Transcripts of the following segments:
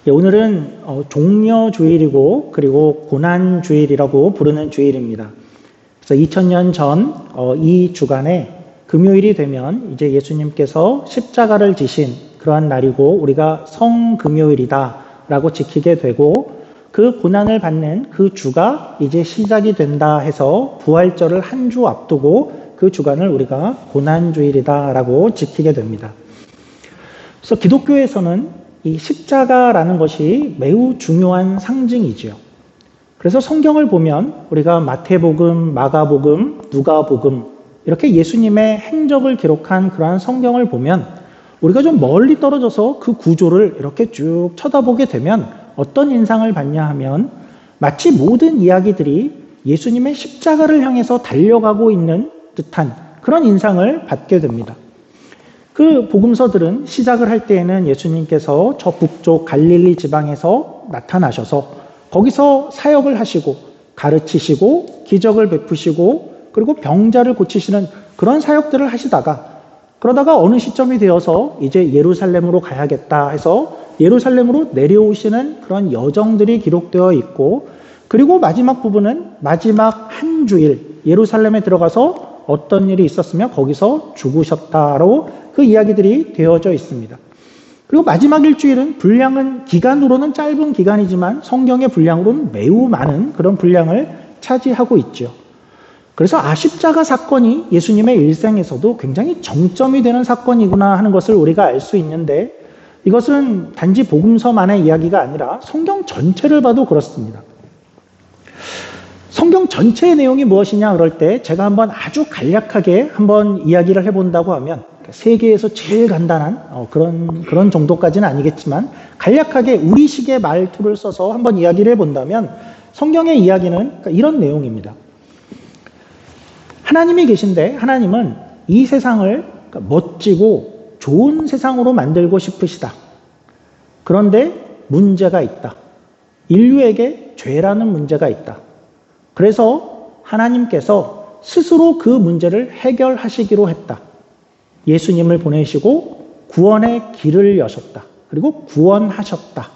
오늘은 종려주일이고 그리고 고난주일이라고 부르는 주일입니다. 그래서 2000년 전 이 주간에 금요일이 되면 이제 예수님께서 십자가를 지신 그러한 날이고 우리가 성금요일이다라고 지키게 되고 그 고난을 받는 그 주가 이제 시작이 된다 해서 부활절을 한 주 앞두고 그 주간을 우리가 고난주일이다라고 지키게 됩니다. 그래서 기독교에서는 이 십자가라는 것이 매우 중요한 상징이지요. 그래서 성경을 보면 우리가 마태복음, 마가복음, 누가복음 이렇게 예수님의 행적을 기록한 그러한 성경을 보면 우리가 좀 멀리 떨어져서 그 구조를 이렇게 쭉 쳐다보게 되면 어떤 인상을 받냐 하면 마치 모든 이야기들이 예수님의 십자가를 향해서 달려가고 있는 듯한 그런 인상을 받게 됩니다. 그 복음서들은 시작을 할 때에는 예수님께서 저 북쪽 갈릴리 지방에서 나타나셔서 거기서 사역을 하시고 가르치시고 기적을 베푸시고 그리고 병자를 고치시는 그런 사역들을 하시다가 그러다가 어느 시점이 되어서 이제 예루살렘으로 가야겠다 해서 예루살렘으로 내려오시는 그런 여정들이 기록되어 있고 그리고 마지막 부분은 마지막 한 주일 예루살렘에 들어가서 어떤 일이 있었으며 거기서 죽으셨다로 그 이야기들이 되어져 있습니다. 그리고 마지막 일주일은 분량은 기간으로는 짧은 기간이지만 성경의 분량으로는 매우 많은 그런 분량을 차지하고 있죠. 그래서 십자가 사건이 예수님의 일생에서도 굉장히 정점이 되는 사건이구나 하는 것을 우리가 알 수 있는데 이것은 단지 복음서만의 이야기가 아니라 성경 전체를 봐도 그렇습니다. 성경 전체의 내용이 무엇이냐 그럴 때 제가 한번 아주 간략하게 한번 이야기를 해본다고 하면 세계에서 제일 간단한 그런 정도까지는 아니겠지만 간략하게 우리식의 말투를 써서 한번 이야기를 해본다면 성경의 이야기는 이런 내용입니다. 하나님이 계신데 하나님은 이 세상을 멋지고 좋은 세상으로 만들고 싶으시다. 그런데 문제가 있다. 인류에게 죄라는 문제가 있다. 그래서 하나님께서 스스로 그 문제를 해결하시기로 했다. 예수님을 보내시고 구원의 길을 여셨다. 그리고 구원하셨다.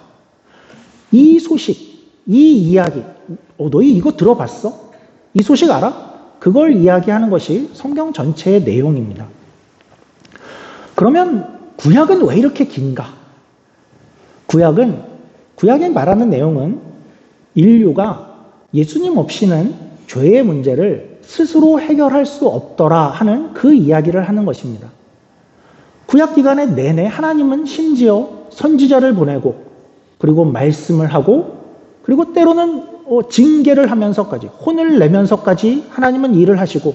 이 소식, 이 이야기, 너희 이거 들어봤어? 이 소식 알아? 그걸 이야기하는 것이 성경 전체의 내용입니다. 그러면 구약은 왜 이렇게 긴가? 구약에 말하는 내용은 인류가 예수님 없이는 죄의 문제를 스스로 해결할 수 없더라 하는 그 이야기를 하는 것입니다. 구약 기간의 내내 하나님은 심지어 선지자를 보내고 그리고 말씀을 하고 그리고 때로는 징계를 하면서까지 혼을 내면서까지 하나님은 일을 하시고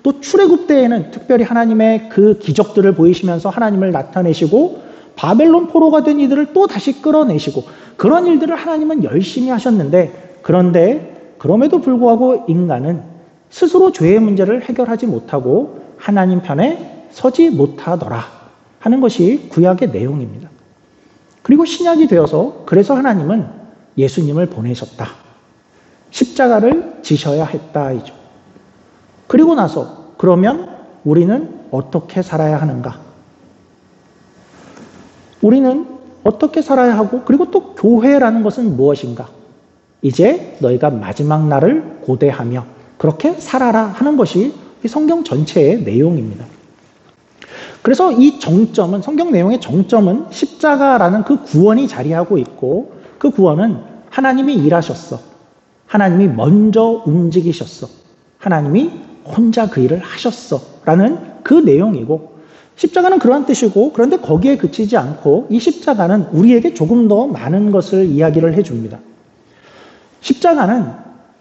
또 출애굽 때에는 특별히 하나님의 그 기적들을 보이시면서 하나님을 나타내시고 바벨론 포로가 된 이들을 또 다시 끌어내시고 그런 일들을 하나님은 열심히 하셨는데 그런데 그럼에도 불구하고 인간은 스스로 죄의 문제를 해결하지 못하고 하나님 편에 서지 못하더라 하는 것이 구약의 내용입니다. 그리고 신약이 되어서 그래서 하나님은 예수님을 보내셨다. 십자가를 지셔야 했다이죠. 그리고 나서 그러면 우리는 어떻게 살아야 하는가? 우리는 어떻게 살아야 하고 그리고 또 교회라는 것은 무엇인가? 이제 너희가 마지막 날을 고대하며 그렇게 살아라 하는 것이 성경 전체의 내용입니다. 그래서 이 정점은 성경 내용의 정점은 십자가라는 그 구원이 자리하고 있고 그 구원은 하나님이 일하셨어. 하나님이 먼저 움직이셨어. 하나님이 혼자 그 일을 하셨어. 라는 그 내용이고 십자가는 그러한 뜻이고 그런데 거기에 그치지 않고 이 십자가는 우리에게 조금 더 많은 것을 이야기를 해줍니다. 십자가는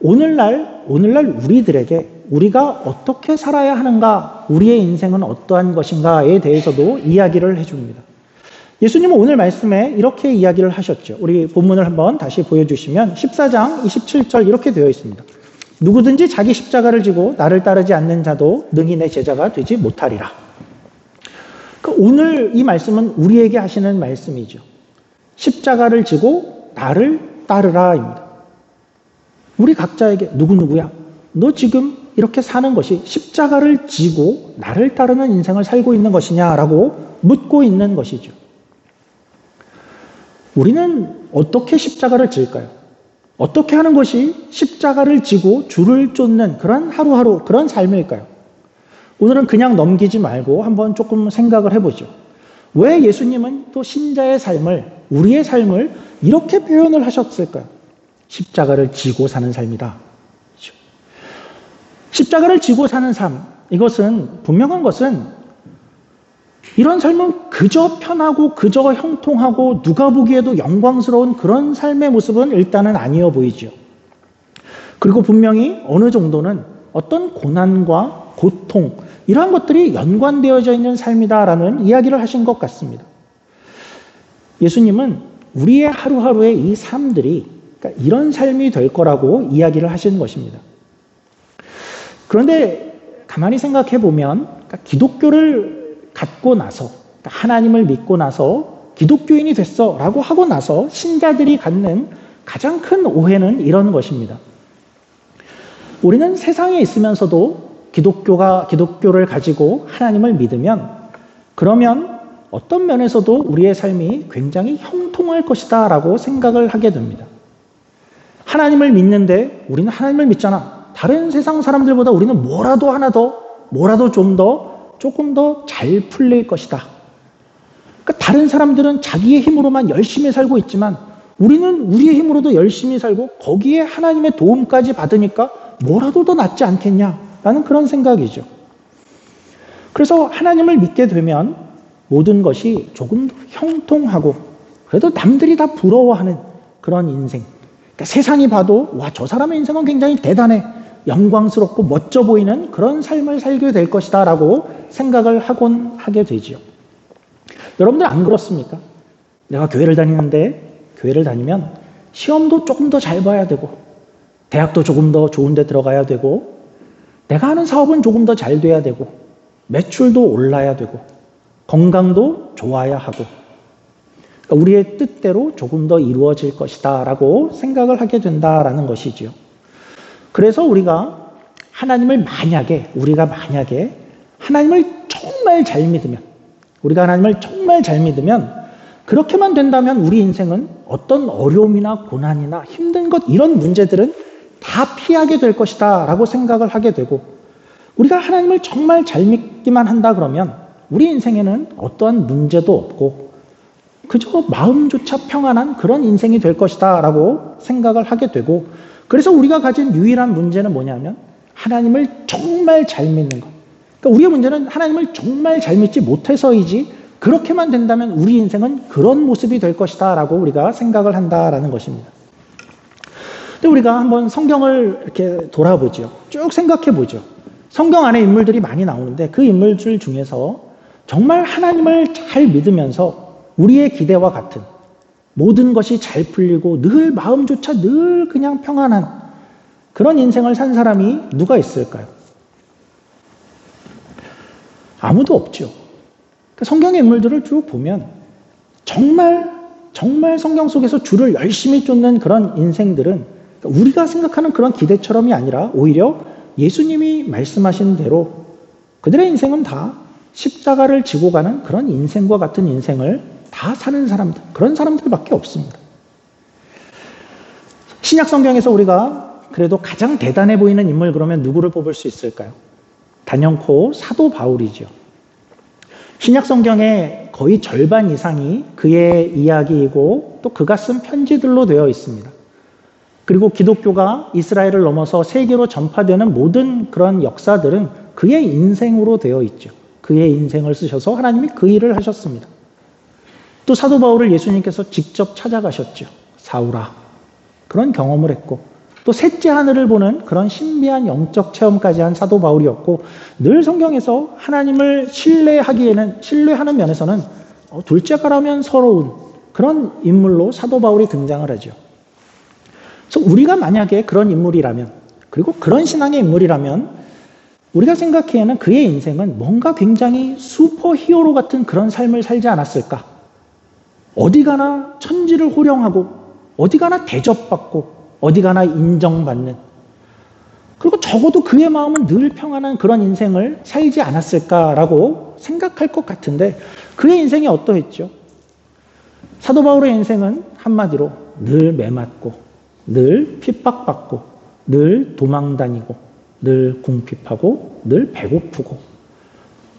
오늘날 우리들에게 우리가 어떻게 살아야 하는가, 우리의 인생은 어떠한 것인가에 대해서도 이야기를 해줍니다. 예수님은 오늘 말씀에 이렇게 이야기를 하셨죠. 우리 본문을 한번 다시 보여주시면 14장 27절 이렇게 되어 있습니다. 누구든지 자기 십자가를 지고 나를 따르지 않는 자도 능히 내 제자가 되지 못하리라. 오늘 이 말씀은 우리에게 하시는 말씀이죠. 십자가를 지고 나를 따르라입니다. 우리 각자에게 누구야? 너 지금 이렇게 사는 것이 십자가를 지고 나를 따르는 인생을 살고 있는 것이냐라고 묻고 있는 것이죠. 우리는 어떻게 십자가를 질까요? 어떻게 하는 것이 십자가를 지고 줄을 쫓는 그런 하루하루 그런 삶일까요? 오늘은 그냥 넘기지 말고 한번 조금 생각을 해보죠. 왜 예수님은 또 신자의 삶을, 우리의 삶을 이렇게 표현을 하셨을까요? 십자가를 지고 사는 삶이다. 십자가를 지고 사는 삶, 이것은 분명한 것은 이런 삶은 그저 편하고 그저 형통하고 누가 보기에도 영광스러운 그런 삶의 모습은 일단은 아니어 보이죠. 그리고 분명히 어느 정도는 어떤 고난과 고통 이러한 것들이 연관되어져 있는 삶이다라는 이야기를 하신 것 같습니다. 예수님은 우리의 하루하루의 이 삶들이 그러니까 이런 삶이 될 거라고 이야기를 하신 것입니다. 그런데 가만히 생각해 보면 그러니까 기독교를 갖고 나서 하나님을 믿고 나서 기독교인이 됐어 라고 하고 나서 신자들이 갖는 가장 큰 오해는 이런 것입니다. 우리는 세상에 있으면서도 기독교를 가지고 하나님을 믿으면 그러면 어떤 면에서도 우리의 삶이 굉장히 형통할 것이다 라고 생각을 하게 됩니다. 하나님을 믿는데 우리는 하나님을 믿잖아. 다른 세상 사람들보다 우리는 뭐라도 하나 더, 뭐라도 조금 더 잘 풀릴 것이다. 그러니까 다른 사람들은 자기의 힘으로만 열심히 살고 있지만 우리는 우리의 힘으로도 열심히 살고 거기에 하나님의 도움까지 받으니까 뭐라도 더 낫지 않겠냐라는 그런 생각이죠. 그래서 하나님을 믿게 되면 모든 것이 조금 더 형통하고 그래도 남들이 다 부러워하는 그런 인생. 그러니까 세상이 봐도 와, 저 사람의 인생은 굉장히 대단해. 영광스럽고 멋져 보이는 그런 삶을 살게 될 것이다 라고 생각을 하곤 하게 되지요. 여러분들 안 그렇습니까? 내가 교회를 다니면 시험도 조금 더 잘 봐야 되고 대학도 조금 더 좋은 데 들어가야 되고 내가 하는 사업은 조금 더 잘 돼야 되고 매출도 올라야 되고 건강도 좋아야 하고 그러니까 우리의 뜻대로 조금 더 이루어질 것이다 라고 생각을 하게 된다라는 것이지요. 그래서 우리가 만약에 하나님을 정말 잘 믿으면 그렇게만 된다면 우리 인생은 어떤 어려움이나 고난이나 힘든 것 이런 문제들은 다 피하게 될 것이다 라고 생각을 하게 되고 우리가 하나님을 정말 잘 믿기만 한다 그러면 우리 인생에는 어떠한 문제도 없고 그저 마음조차 평안한 그런 인생이 될 것이다 라고 생각을 하게 되고 그래서 우리가 가진 유일한 문제는 뭐냐면 하나님을 정말 잘 믿는 것. 그러니까 우리의 문제는 하나님을 정말 잘 믿지 못해서이지 그렇게만 된다면 우리 인생은 그런 모습이 될 것이다 라고 우리가 생각을 한다라는 것입니다. 근데 우리가 한번 성경을 이렇게 돌아보죠. 쭉 생각해 보죠. 성경 안에 인물들이 많이 나오는데 그 인물들 중에서 정말 하나님을 잘 믿으면서 우리의 기대와 같은 모든 것이 잘 풀리고 늘 마음조차 늘 그냥 평안한 그런 인생을 산 사람이 누가 있을까요? 아무도 없죠. 성경의 인물들을 쭉 보면 정말 성경 속에서 주를 열심히 쫓는 그런 인생들은 우리가 생각하는 그런 기대처럼이 아니라 오히려 예수님이 말씀하신 대로 그들의 인생은 다 십자가를 지고 가는 그런 인생과 같은 인생을 다 사는 사람들, 그런 사람들밖에 없습니다. 신약 성경에서 우리가 그래도 가장 대단해 보이는 인물 그러면 누구를 뽑을 수 있을까요? 단연코 사도 바울이죠. 신약 성경의 거의 절반 이상이 그의 이야기이고 또 그가 쓴 편지들로 되어 있습니다. 그리고 기독교가 이스라엘을 넘어서 세계로 전파되는 모든 그런 역사들은 그의 인생으로 되어 있죠. 그의 인생을 쓰셔서 하나님이 그 일을 하셨습니다. 또 사도 바울을 예수님께서 직접 찾아가셨죠. 사울아. 그런 경험을 했고 또 셋째 하늘을 보는 그런 신비한 영적 체험까지 한 사도 바울이었고 늘 성경에서 하나님을 신뢰하는 면에서는 둘째가라면 서러운 그런 인물로 사도 바울이 등장을 하죠. 그래서 우리가 만약에 그런 인물이라면 그리고 그런 신앙의 인물이라면 우리가 생각하기에는 그의 인생은 뭔가 굉장히 슈퍼히어로 같은 그런 삶을 살지 않았을까? 어디 가나 천지를 호령하고 어디 가나 대접받고 어디 가나 인정받는 그리고 적어도 그의 마음은 늘 평안한 그런 인생을 살지 않았을까라고 생각할 것 같은데 그의 인생이 어떠했죠? 사도 바울의 인생은 한마디로 늘 매맞고, 늘 핍박받고, 늘 도망다니고, 늘 궁핍하고, 늘 배고프고,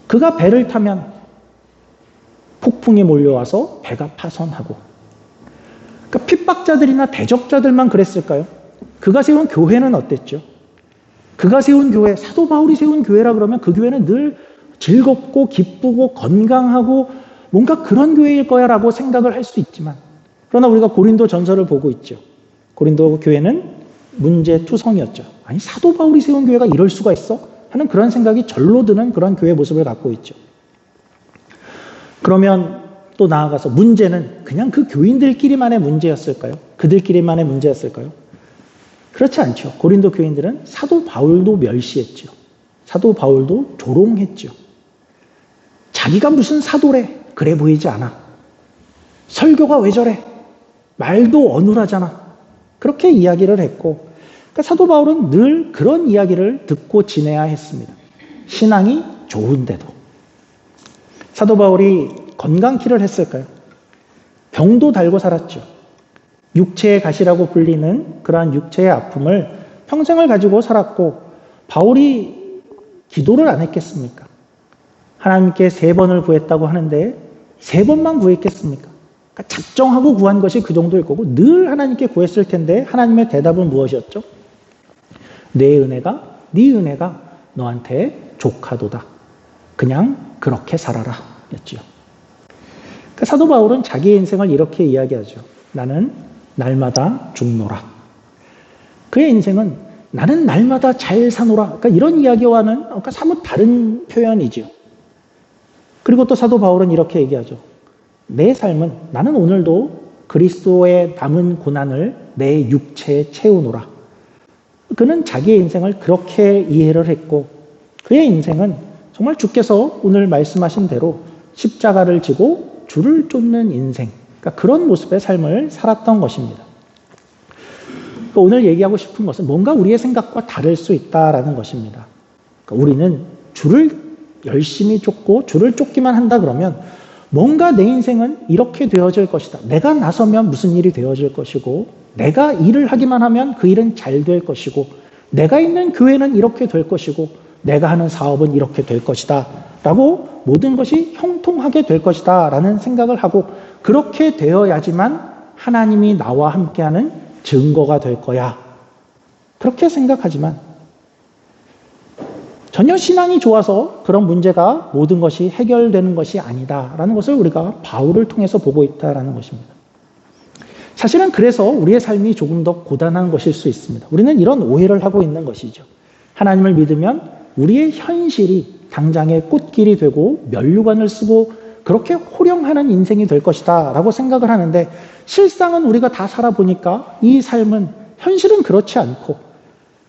그가 배를 타면 폭풍이 몰려와서 배가 파손하고, 그러니까 핍박자들이나 대적자들만 그랬을까요? 그가 세운 교회는 어땠죠? 그가 세운 교회, 사도 바울이 세운 교회라 그러면 그 교회는 늘 즐겁고 기쁘고 건강하고 뭔가 그런 교회일 거야 라고 생각을 할 수 있지만, 그러나 우리가 고린도 전서를 보고 있죠. 고린도 교회는 문제투성이었죠. 아니, 사도 바울이 세운 교회가 이럴 수가 있어? 하는 그런 생각이 절로 드는 그런 교회 모습을 갖고 있죠. 그러면 또 나아가서 문제는 그냥 그 교인들끼리만의 문제였을까요? 그들끼리만의 문제였을까요? 그렇지 않죠. 고린도 교인들은 사도 바울도 멸시했죠. 사도 바울도 조롱했죠. 자기가 무슨 사도래? 그래 보이지 않아. 설교가 왜 저래? 말도 어눌하잖아. 그렇게 이야기를 했고, 그러니까 사도 바울은 늘 그런 이야기를 듣고 지내야 했습니다. 신앙이 좋은데도. 사도 바울이 건강키를 했을까요? 병도 달고 살았죠. 육체의 가시라고 불리는 그러한 육체의 아픔을 평생을 가지고 살았고, 바울이 기도를 안 했겠습니까? 하나님께 3번을 구했다고 하는데 3번만 구했겠습니까? 그러니까 작정하고 구한 것이 그 정도일 거고, 늘 하나님께 구했을 텐데 하나님의 대답은 무엇이었죠? 내 은혜가, 네 은혜가 너한테 족하도다. 그냥 그렇게 살아라 였지요. 그러니까 사도 바울은 자기의 인생을 이렇게 이야기하죠. 나는 날마다 죽노라. 그의 인생은 나는 날마다 잘 사노라. 그러니까 이런 이야기와는 그러니까 사뭇 다른 표현이죠. 그리고 또 사도 바울은 이렇게 얘기하죠. 내 삶은, 나는 오늘도 그리스도의 남은 고난을 내 육체에 채우노라. 그는 자기의 인생을 그렇게 이해를 했고, 그의 인생은 정말 주께서 오늘 말씀하신 대로 십자가를 지고 주를 쫓는 인생, 그러니까 그런 모습의 삶을 살았던 것입니다. 그러니까 오늘 얘기하고 싶은 것은 뭔가 우리의 생각과 다를 수 있다라는 것입니다. 그러니까 우리는 주를 열심히 쫓고 주를 쫓기만 한다 그러면 뭔가 내 인생은 이렇게 되어질 것이다. 내가 나서면 무슨 일이 되어질 것이고, 내가 일을 하기만 하면 그 일은 잘 될 것이고, 내가 있는 교회는 이렇게 될 것이고, 내가 하는 사업은 이렇게 될 것이다 라고 모든 것이 형통하게 될 것이다 라는 생각을 하고, 그렇게 되어야지만 하나님이 나와 함께하는 증거가 될 거야, 그렇게 생각하지만 전혀 신앙이 좋아서 그런 문제가 모든 것이 해결되는 것이 아니다라는 것을 우리가 바울을 통해서 보고 있다라는 것입니다. 사실은 그래서 우리의 삶이 조금 더 고단한 것일 수 있습니다. 우리는 이런 오해를 하고 있는 것이죠. 하나님을 믿으면 우리의 현실이 당장의 꽃길이 되고 면류관을 쓰고 그렇게 호령하는 인생이 될 것이다 라고 생각을 하는데, 실상은 우리가 다 살아보니까 이 삶은 현실은 그렇지 않고,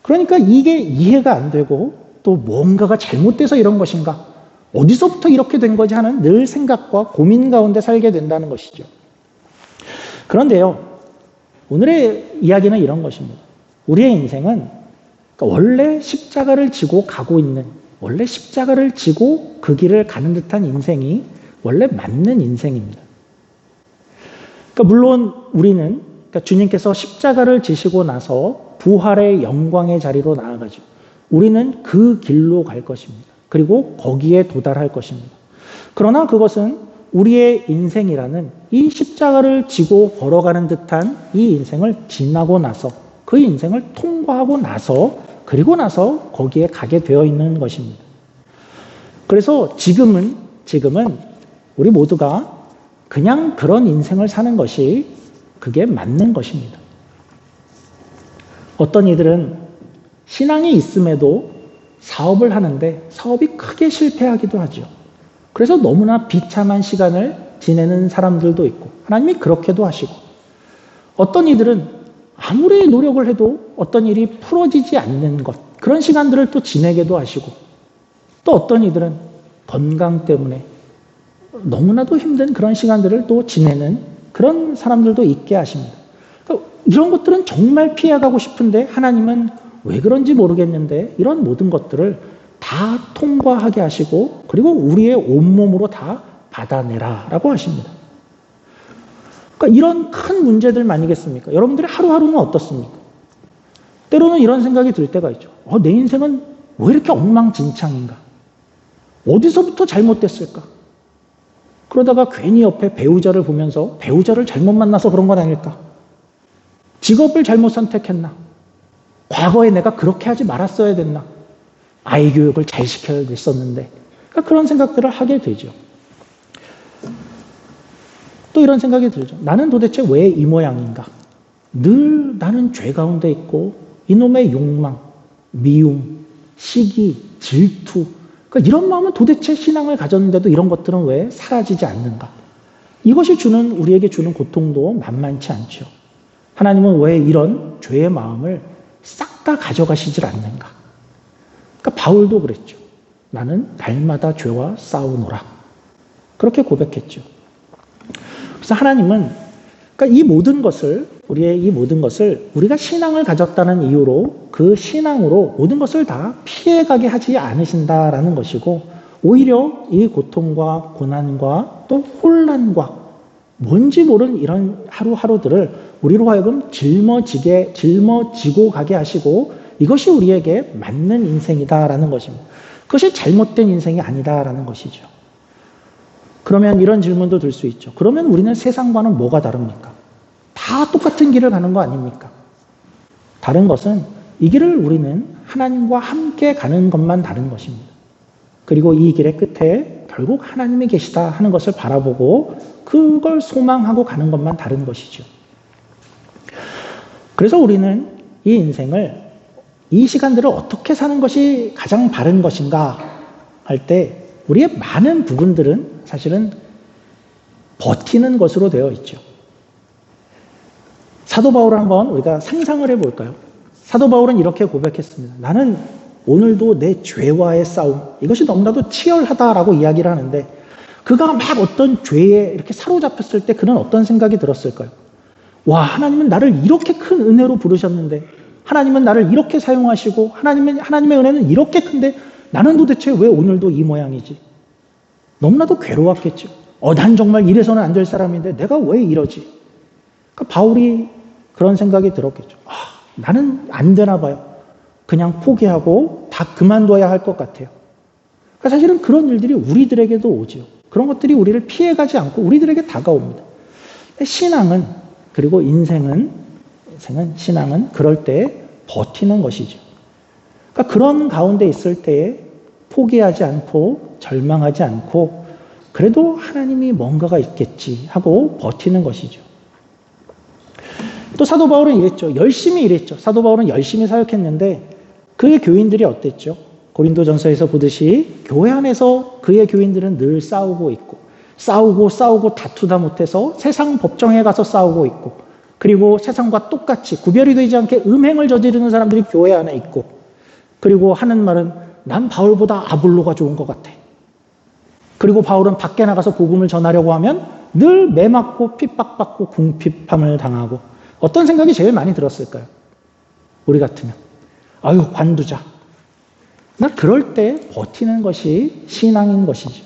그러니까 이게 이해가 안 되고 또 뭔가가 잘못돼서 이런 것인가, 어디서부터 이렇게 된 거지 하는 늘 생각과 고민 가운데 살게 된다는 것이죠. 그런데요, 오늘의 이야기는 이런 것입니다. 우리의 인생은 원래 십자가를 지고 가고 있는, 원래 십자가를 지고 그 길을 가는 듯한 인생이 원래 맞는 인생입니다. 그러니까 물론 우리는, 그러니까 주님께서 십자가를 지시고 나서 부활의 영광의 자리로 나아가죠. 우리는 그 길로 갈 것입니다. 그리고 거기에 도달할 것입니다. 그러나 그것은 우리의 인생이라는 이 십자가를 지고 걸어가는 듯한 이 인생을 지나고 나서, 그 인생을 통과하고 나서, 그리고 나서 거기에 가게 되어 있는 것입니다. 그래서 지금은 우리 모두가 그냥 그런 인생을 사는 것이 그게 맞는 것입니다. 어떤 이들은 신앙이 있음에도 사업을 하는데 사업이 크게 실패하기도 하죠. 그래서 너무나 비참한 시간을 지내는 사람들도 있고, 하나님이 그렇게도 하시고, 어떤 이들은 아무리 노력을 해도 어떤 일이 풀어지지 않는 것, 그런 시간들을 또 지내게도 하시고, 또 어떤 이들은 건강 때문에 너무나도 힘든 그런 시간들을 또 지내는 그런 사람들도 있게 하십니다. 그러니까 이런 것들은 정말 피해가고 싶은데 하나님은 왜 그런지 모르겠는데 이런 모든 것들을 다 통과하게 하시고, 그리고 우리의 온몸으로 다 받아내라 라고 하십니다. 그러니까 이런 큰 문제들 아니겠습니까? 여러분들의 하루하루는 어떻습니까? 때로는 이런 생각이 들 때가 있죠. 내 인생은 왜 이렇게 엉망진창인가? 어디서부터 잘못됐을까? 그러다가 괜히 옆에 배우자를 보면서 배우자를 잘못 만나서 그런 건 아닐까? 직업을 잘못 선택했나? 과거에 내가 그렇게 하지 말았어야 됐나? 아이 교육을 잘 시켜야 됐었는데. 그러니까 그런 생각들을 하게 되죠. 또 이런 생각이 들죠. 나는 도대체 왜 이 모양인가? 늘 나는 죄 가운데 있고 이놈의 욕망, 미움, 시기, 질투, 그러니까 이런 마음은 도대체 신앙을 가졌는데도 이런 것들은 왜 사라지지 않는가? 이것이 우리에게 주는 고통도 만만치 않죠. 하나님은 왜 이런 죄의 마음을 싹 다 가져가시질 않는가? 그러니까 바울도 그랬죠. 나는 날마다 죄와 싸우노라. 그렇게 고백했죠. 그래서 하나님은 그러니까 이 모든 것을 우리가 신앙을 가졌다는 이유로 그 신앙으로 모든 것을 다 피해가게 하지 않으신다라는 것이고 오히려 이 고통과 고난과 또 혼란과 뭔지 모르는 이런 하루하루들을 우리로 하여금 짊어지고 가게 하시고 이것이 우리에게 맞는 인생이다라는 것입니다. 그것이 잘못된 인생이 아니다라는 것이죠. 그러면 이런 질문도 들 수 있죠. 그러면 우리는 세상과는 뭐가 다릅니까? 다 똑같은 길을 가는 거 아닙니까? 다른 것은 이 길을 우리는 하나님과 함께 가는 것만 다른 것입니다. 그리고 이 길의 끝에 결국 하나님이 계시다 하는 것을 바라보고 그걸 소망하고 가는 것만 다른 것이죠. 그래서 우리는 이 인생을 이 시간들을 어떻게 사는 것이 가장 바른 것인가 할 때 우리의 많은 부분들은 사실은 버티는 것으로 되어 있죠. 사도 바울을 한번 우리가 상상을 해볼까요? 사도 바울은 이렇게 고백했습니다. 나는 오늘도 내 죄와의 싸움, 이것이 너무나도 치열하다라고 이야기를 하는데 그가 막 어떤 죄에 이렇게 사로잡혔을 때 그는 어떤 생각이 들었을까요? 와, 하나님은 나를 이렇게 큰 은혜로 부르셨는데 하나님은 나를 이렇게 사용하시고 하나님의 은혜는 이렇게 큰데 나는 도대체 왜 오늘도 이 모양이지? 너무나도 괴로웠겠죠. 난 정말 이래서는 안 될 사람인데 내가 왜 이러지? 그러니까 바울이 그런 생각이 들었겠죠. 나는 안 되나 봐요. 그냥 포기하고 다 그만둬야 할 것 같아요. 그러니까 사실은 그런 일들이 우리들에게도 오죠. 그런 것들이 우리를 피해가지 않고 우리들에게 다가옵니다. 신앙은 그리고 신앙은 그럴 때 버티는 것이죠. 그러니까 그런 가운데 있을 때에 포기하지 않고 절망하지 않고 그래도 하나님이 뭔가가 있겠지 하고 버티는 것이죠. 또 사도 바울은 이랬죠. 열심히 일했죠. 사도 바울은 열심히 사역했는데 그의 교인들이 어땠죠? 고린도전서에서 보듯이 교회 안에서 그의 교인들은 늘 싸우고 있고 싸우고 다투다 못해서 세상 법정에 가서 싸우고 있고 그리고 세상과 똑같이 구별이 되지 않게 음행을 저지르는 사람들이 교회 안에 있고 그리고 하는 말은 난 바울보다 아볼로가 좋은 것 같아. 그리고 바울은 밖에 나가서 복음을 전하려고 하면 늘 매맞고 핍박받고 궁핍함을 당하고 어떤 생각이 제일 많이 들었을까요? 우리 같으면 관두자. 그럴 때 버티는 것이 신앙인 것이죠.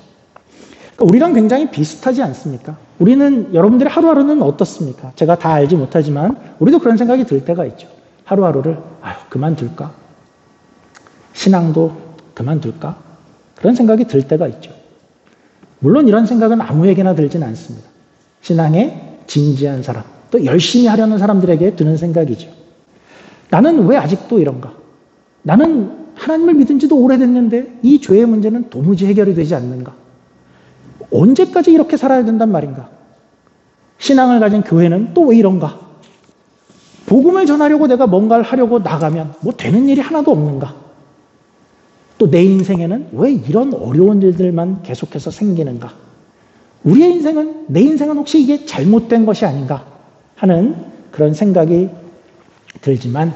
그러니까 우리랑 굉장히 비슷하지 않습니까? 우리는 여러분들의 하루하루는 어떻습니까? 제가 다 알지 못하지만 우리도 그런 생각이 들 때가 있죠. 하루하루를 그만둘까? 신앙도 그만둘까? 그런 생각이 들 때가 있죠. 물론 이런 생각은 아무에게나 들진 않습니다. 신앙에 진지한 사람, 또 열심히 하려는 사람들에게 드는 생각이죠. 나는 왜 아직도 이런가? 나는 하나님을 믿은 지도 오래됐는데 이 죄의 문제는 도무지 해결이 되지 않는가? 언제까지 이렇게 살아야 된단 말인가? 신앙을 가진 교회는 또 왜 이런가? 복음을 전하려고 내가 뭔가를 하려고 나가면 뭐 되는 일이 하나도 없는가? 또 내 인생에는 왜 이런 어려운 일들만 계속해서 생기는가? 내 인생은 혹시 이게 잘못된 것이 아닌가? 하는 그런 생각이 들지만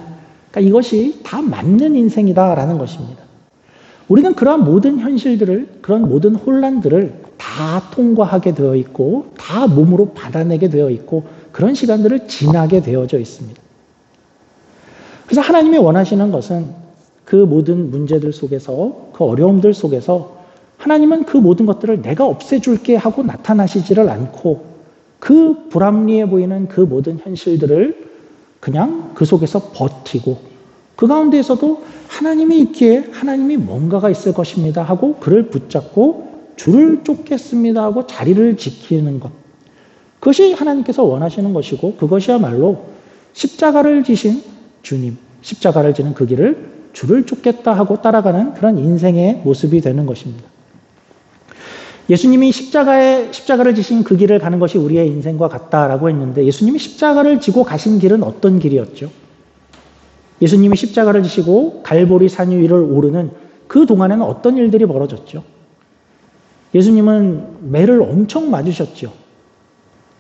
그러니까 이것이 다 맞는 인생이다라는 것입니다. 우리는 그러한 모든 현실들을, 그런 모든 혼란들을 다 통과하게 되어 있고 다 몸으로 받아내게 되어 있고 그런 시간들을 지나게 되어져 있습니다. 그래서 하나님이 원하시는 것은 그 모든 문제들 속에서 그 어려움들 속에서 하나님은 그 모든 것들을 내가 없애줄게 하고 나타나시지를 않고 그 불합리해 보이는 그 모든 현실들을 그냥 그 속에서 버티고 그 가운데에서도 하나님이 있기에 하나님이 뭔가가 있을 것입니다 하고 그를 붙잡고 줄을 쫓겠습니다 하고 자리를 지키는 것. 그것이 하나님께서 원하시는 것이고 그것이야말로 십자가를 지신 주님, 십자가를 지는 그 길을 줄을 쫓겠다 하고 따라가는 그런 인생의 모습이 되는 것입니다. 예수님이 십자가를 지신 그 길을 가는 것이 우리의 인생과 같다라고 했는데 예수님이 십자가를 지고 가신 길은 어떤 길이었죠? 예수님이 십자가를 지시고 갈보리 산 위를 오르는 그 동안에는 어떤 일들이 벌어졌죠? 예수님은 매를 엄청 맞으셨죠.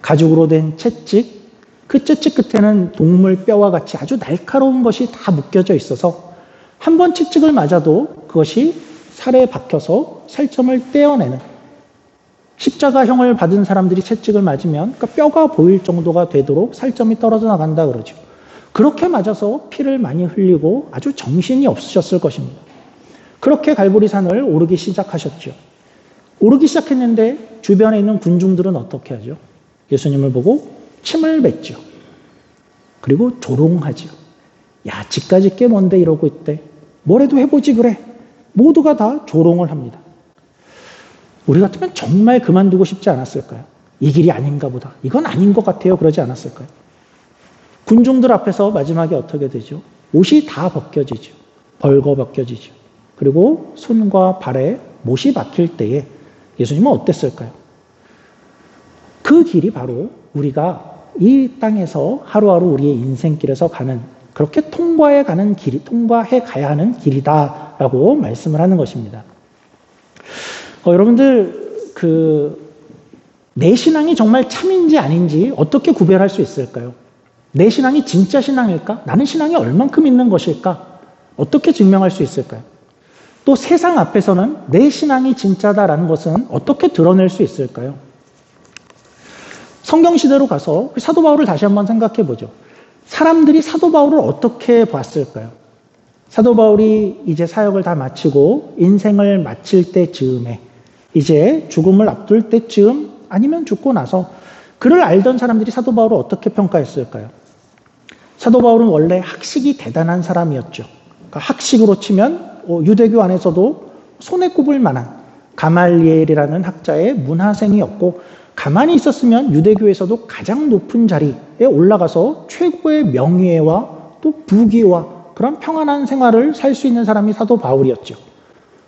가죽으로 된 채찍, 그 채찍 끝에는 동물 뼈와 같이 아주 날카로운 것이 다 묶여져 있어서 한 번 채찍을 맞아도 그것이 살에 박혀서 살점을 떼어내는 십자가형을 받은 사람들이 채찍을 맞으면 그러니까 뼈가 보일 정도가 되도록 살점이 떨어져 나간다 그러죠. 그렇게 맞아서 피를 많이 흘리고 아주 정신이 없으셨을 것입니다. 그렇게 갈보리산을 오르기 시작하셨죠. 오르기 시작했는데 주변에 있는 군중들은 어떻게 하죠? 예수님을 보고 침을 뱉죠. 그리고 조롱하죠. 야, 지까지 꽤 먼데 이러고 있대. 뭐래도 해보지 그래. 모두가 다 조롱을 합니다. 우리 같으면 정말 그만두고 싶지 않았을까요? 이 길이 아닌가 보다. 이건 아닌 것 같아요. 그러지 않았을까요? 군중들 앞에서 마지막에 어떻게 되죠? 옷이 다 벗겨지죠. 벌거 벗겨지죠. 그리고 손과 발에 못이 박힐 때에 예수님은 어땠을까요? 그 길이 바로 우리가 이 땅에서 하루하루 우리의 인생길에서 가는 그렇게 통과해 가야 하는 길이다라고 말씀을 하는 것입니다. 여러분들 내 신앙이 정말 참인지 아닌지 어떻게 구별할 수 있을까요? 내 신앙이 진짜 신앙일까? 나는 신앙이 얼만큼 있는 것일까? 어떻게 증명할 수 있을까요? 또 세상 앞에서는 내 신앙이 진짜다라는 것은 어떻게 드러낼 수 있을까요? 성경시대로 가서 사도 바울을 다시 한번 생각해 보죠. 사람들이 사도 바울을 어떻게 봤을까요? 사도 바울이 이제 사역을 다 마치고 인생을 마칠 때쯤에 이제 죽음을 앞둘 때쯤 아니면 죽고 나서 그를 알던 사람들이 사도 바울을 어떻게 평가했을까요? 사도 바울은 원래 학식이 대단한 사람이었죠. 그러니까 학식으로 치면 유대교 안에서도 손에 꼽을 만한 가말리엘이라는 학자의 문하생이었고 가만히 있었으면 유대교에서도 가장 높은 자리에 올라가서 최고의 명예와 또 부귀와 그런 평안한 생활을 살 수 있는 사람이 사도 바울이었죠.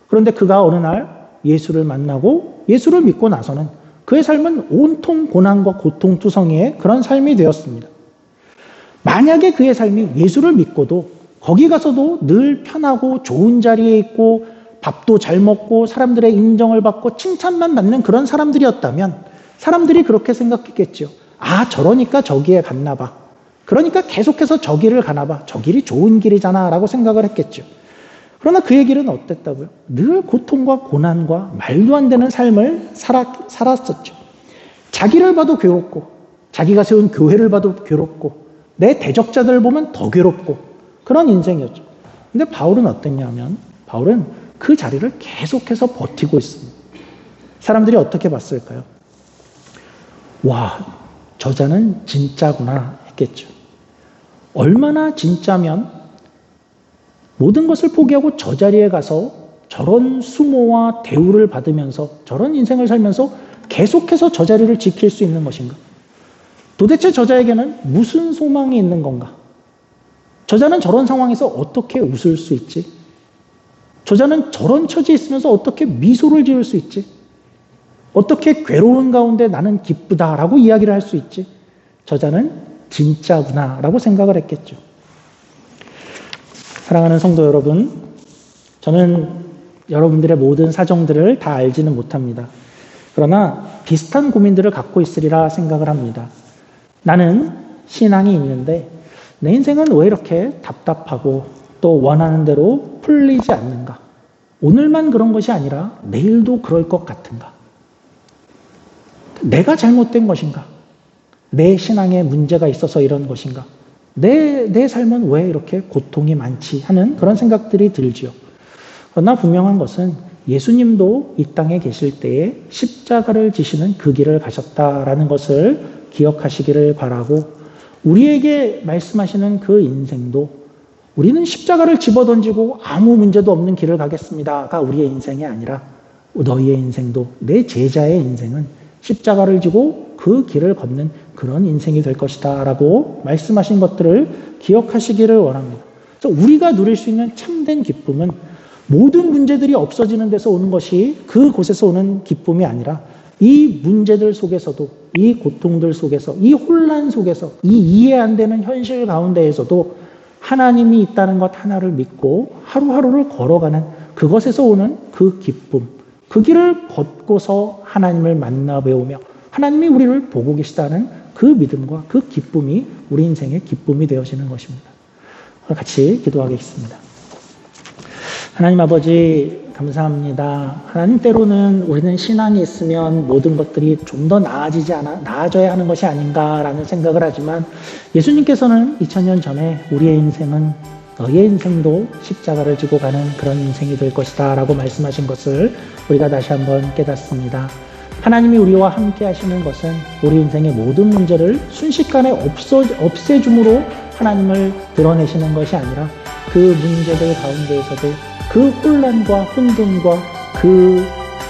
그런데 그가 어느 날 예수를 만나고 예수를 믿고 나서는 그의 삶은 온통 고난과 고통투성이의 그런 삶이 되었습니다. 만약에 그의 삶이 예수를 믿고도 거기 가서도 늘 편하고 좋은 자리에 있고 밥도 잘 먹고 사람들의 인정을 받고 칭찬만 받는 그런 사람들이었다면 사람들이 그렇게 생각했겠죠. 아, 저러니까 저기에 갔나 봐. 그러니까 계속해서 저 길을 가나 봐. 저 길이 좋은 길이잖아 라고 생각을 했겠죠. 그러나 그의 길은 어땠다고요? 늘 고통과 고난과 말도 안 되는 삶을 살았었죠. 자기를 봐도 괴롭고 자기가 세운 교회를 봐도 괴롭고 내 대적자들을 보면 더 괴롭고 그런 인생이었죠. 근데 바울은 어땠냐면 바울은 그 자리를 계속해서 버티고 있습니다. 사람들이 어떻게 봤을까요? 와, 저자는 진짜구나 했겠죠. 얼마나 진짜면 모든 것을 포기하고 저 자리에 가서 저런 수모와 대우를 받으면서 저런 인생을 살면서 계속해서 저 자리를 지킬 수 있는 것인가? 도대체 저자에게는 무슨 소망이 있는 건가? 저자는 저런 상황에서 어떻게 웃을 수 있지? 저자는 저런 처지에 있으면서 어떻게 미소를 지을 수 있지? 어떻게 괴로운 가운데 나는 기쁘다라고 이야기를 할 수 있지? 저자는 진짜구나라고 생각을 했겠죠. 사랑하는 성도 여러분, 저는 여러분들의 모든 사정들을 다 알지는 못합니다. 그러나 비슷한 고민들을 갖고 있으리라 생각을 합니다. 나는 신앙이 있는데 내 인생은 왜 이렇게 답답하고 또 원하는 대로 풀리지 않는가? 오늘만 그런 것이 아니라 내일도 그럴 것 같은가? 내가 잘못된 것인가? 내 신앙에 문제가 있어서 이런 것인가? 내 삶은 왜 이렇게 고통이 많지? 하는 그런 생각들이 들지요. 그러나 분명한 것은 예수님도 이 땅에 계실 때에 십자가를 지시는 그 길을 가셨다라는 것을 기억하시기를 바라고, 우리에게 말씀하시는 그 인생도 우리는 십자가를 집어던지고 아무 문제도 없는 길을 가겠습니다가 우리의 인생이 아니라, 너희의 인생도, 내 제자의 인생은 십자가를 지고 그 길을 걷는 그런 인생이 될 것이다 라고 말씀하신 것들을 기억하시기를 원합니다. 그래서 우리가 누릴 수 있는 참된 기쁨은 모든 문제들이 없어지는 데서 오는 것이, 그곳에서 오는 기쁨이 아니라, 이 문제들 속에서도, 이 고통들 속에서, 이 혼란 속에서, 이 이해 안 되는 현실 가운데에서도 하나님이 있다는 것 하나를 믿고 하루하루를 걸어가는 그것에서 오는 그 기쁨, 그 길을 걷고서 하나님을 만나 배우며 하나님이 우리를 보고 계시다는 그 믿음과 그 기쁨이 우리 인생의 기쁨이 되어지는 것입니다. 같이 기도하겠습니다. 하나님 아버지, 감사합니다. 하나님, 때로는 우리는 신앙이 있으면 모든 것들이 좀 더 나아져야 하는 것이 아닌가라는 생각을 하지만, 예수님께서는 2000년 전에 우리의 인생은 너희의 인생도 십자가를 지고 가는 그런 인생이 될 것이다 라고 말씀하신 것을 우리가 다시 한번 깨닫습니다. 하나님이 우리와 함께 하시는 것은 우리 인생의 모든 문제를 순식간에 없애줌으로 하나님을 드러내시는 것이 아니라, 그 문제들 가운데에서도, 그 혼란과 혼돈과 그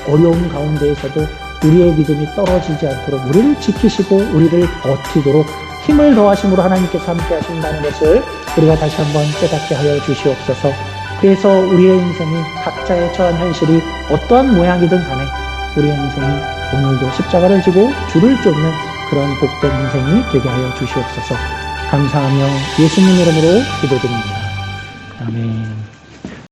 어려움 가운데에서도 우리의 믿음이 떨어지지 않도록 우리를 지키시고 우리를 버티도록 힘을 더하심으로 하나님께서 함께 하신다는 것을 우리가 다시 한번 깨닫게 하여 주시옵소서. 그래서 우리의 인생이, 각자의 처한 현실이 어떠한 모양이든 간에 우리의 인생이 오늘도 십자가를 지고 주를 쫓는 그런 복된 인생이 되게 하여 주시옵소서. 감사하며 예수님 이름으로 기도드립니다. 아멘.